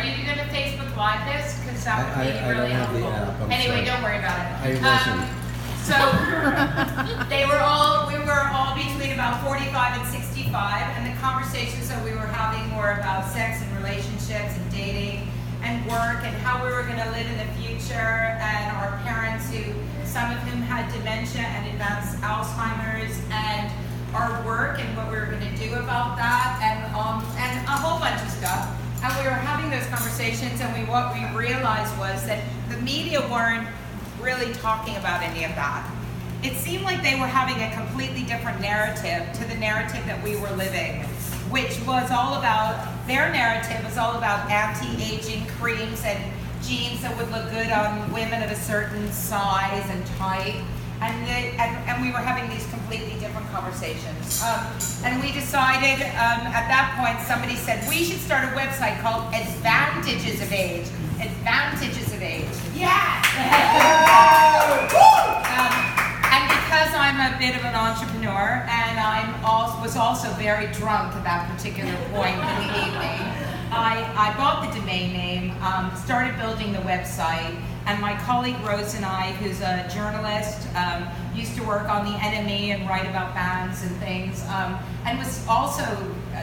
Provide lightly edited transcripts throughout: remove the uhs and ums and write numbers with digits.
Are you going to Facebook Live this? Because that would be I really don't have helpful. the app, I'm Anyway, sorry. don't worry about it. I wasn't. So we were all between about 45 and 65, and the conversations that we were having were about sex and relationships and dating and work and how we were going to live in the future, and our parents, who some of whom had dementia and advanced Alzheimer's, and our work and what we were going to do about that, and a whole bunch of stuff. And we were having those conversations, and what we realized was that the media weren't really talking about any of that. It seemed like they were having a completely different narrative to the narrative that we were living, which was all about, their narrative was all about anti-aging creams and jeans that would look good on women of a certain size and type. And we were having these completely different conversations. And we decided, at that point, somebody said, we should start a website called Advantages of Age. Advantages of Age. Yeah! And because I'm a bit of an entrepreneur, and was also very drunk at that particular point in the evening, I bought the domain name, started building the website, and my colleague Rose and I, who's a journalist, used to work on the NME and write about bands and things, and was also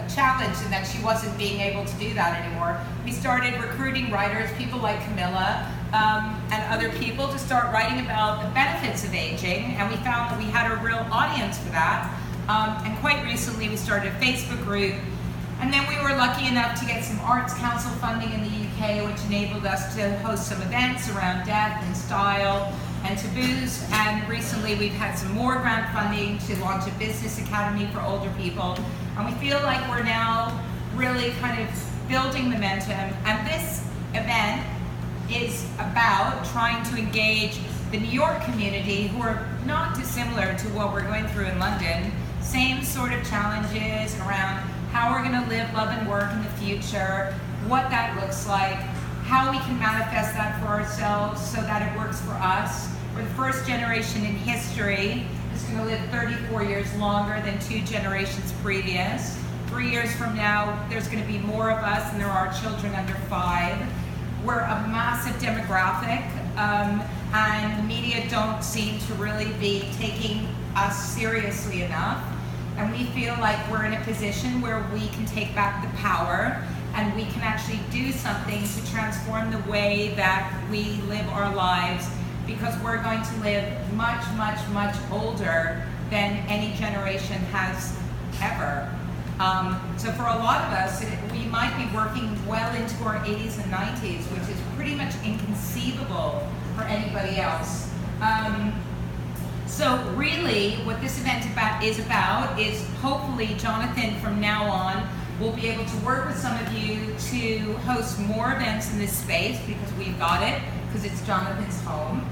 challenged in that she wasn't being able to do that anymore. We started recruiting writers, people like Camilla, and other people, to start writing about the benefits of aging, and we found that we had a real audience for that. And quite recently we started a Facebook group, and then we were lucky enough to get some Arts Council funding in the UK, which enabled us to host some events around death and style and taboos, and recently we've had some more grant funding to launch a business academy for older people, and we feel like we're now really kind of building momentum. And this event is about trying to engage the New York community, who are not dissimilar to what we're going through in London. Same sort of challenges around how we're going to live, love, and work in the future, what that looks like, how we can manifest that for ourselves so that it works for us. We're the first generation in history that's going to live 34 years longer than 2 generations previous. 3 years from now, there's going to be more of us than there are children under 5. We're a massive demographic, and the media don't seem to really be taking us seriously enough. And we feel like we're in a position where we can take back the power, and we can actually do something to transform the way that we live our lives, because we're going to live much, much, much older than any generation has ever. So for a lot of us, we might be working well into our 80s and 90s, which is pretty much inconceivable for anybody else. So really, what this event is about is hopefully Jonathan from now on will be able to work with some of you to host more events in this space, because we've got it, because it's Jonathan's home.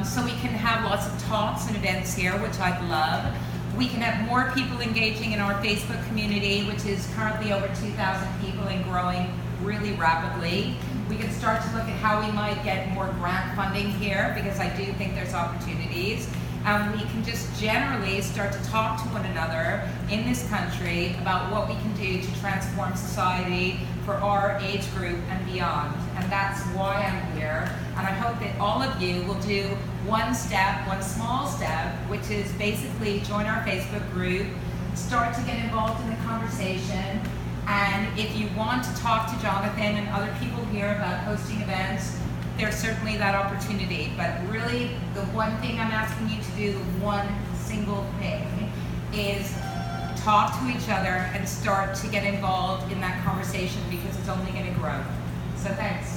So we can have lots of talks and events here, which I'd love. We can have more people engaging in our Facebook community, which is currently over 2,000 people and growing really rapidly. We can start to look at how we might get more grant funding here, because I do think there's opportunities. And we can just generally start to talk to one another in this country about what we can do to transform society for our age group and beyond. And that's why I'm here. And I hope that all of you will do one step, one small step, which is basically join our Facebook group, start to get involved in the conversation. And if you want to talk to Jonathan and other people here about hosting events, there's certainly that opportunity. But really, the one thing I'm asking you to do, the one single thing, is talk to each other and start to get involved in that conversation, because it's only going to grow. So thanks.